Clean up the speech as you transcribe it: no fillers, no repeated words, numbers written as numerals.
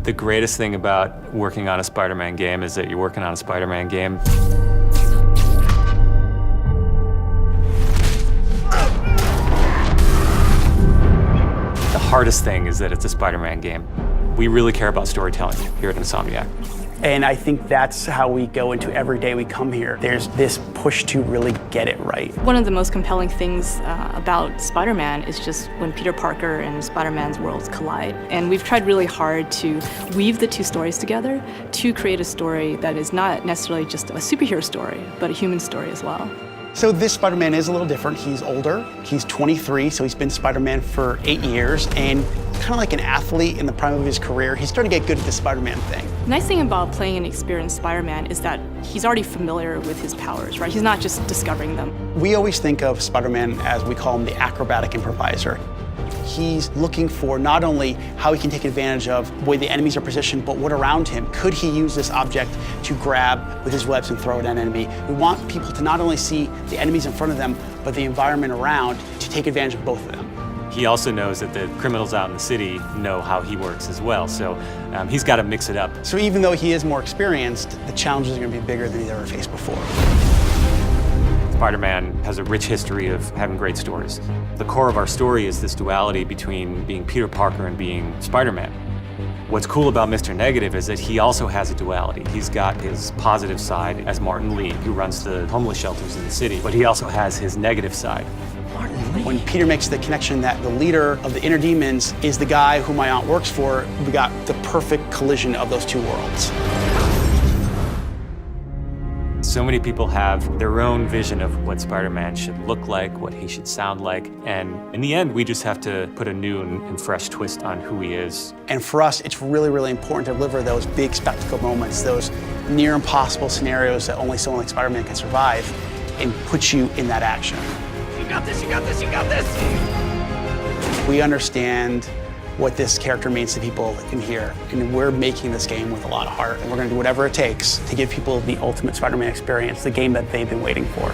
The greatest thing about working on a Spider-Man game is that you're working on a Spider-Man game. The hardest thing is that it's a Spider-Man game. We really care about storytelling here at Insomniac. And I think that's how we go into every day we come here. There's this push to really get it right. One of the most compelling things about Spider-Man is just when Peter Parker and Spider-Man's worlds collide. And we've tried really hard to weave the two stories together to create a story that is not necessarily just a superhero story, but a human story as well. So this Spider-Man is a little different. He's older, he's 23, so he's been Spider-Man for 8 years, and kind of like an athlete in the prime of his career, he's starting to get good at the Spider-Man thing. The nice thing about playing an experienced Spider-Man is that he's already familiar with his powers, right? He's not just discovering them. We always think of Spider-Man as, we call him, the acrobatic improviser. He's looking for not only how he can take advantage of the way the enemies are positioned, but what around him. Could he use this object to grab with his webs and throw it at an enemy? We want people to not only see the enemies in front of them, but the environment around, to take advantage of both of them. He also knows that the criminals out in the city know how he works as well, so he's got to mix it up. So even though he is more experienced, the challenges are going to be bigger than he's ever faced before. Spider-Man has a rich history of having great stories. The core of our story is this duality between being Peter Parker and being Spider-Man. What's cool about Mr. Negative is that he also has a duality. He's got his positive side as Martin Lee, who runs the homeless shelters in the city, but he also has his negative side. When Peter makes the connection that the leader of the inner demons is the guy who my aunt works for, we got the perfect collision of those two worlds. So many people have their own vision of what Spider-Man should look like, what he should sound like, and in the end, we just have to put a new and fresh twist on who he is. And for us, it's really, really important to deliver those big spectacle moments, those near impossible scenarios that only someone like Spider-Man can survive, and put you in that action. You got this, you got this, you got this! We understand what this character means to people in here, and we're making this game with a lot of heart, and we're going to do whatever it takes to give people the ultimate Spider-Man experience, the game that they've been waiting for.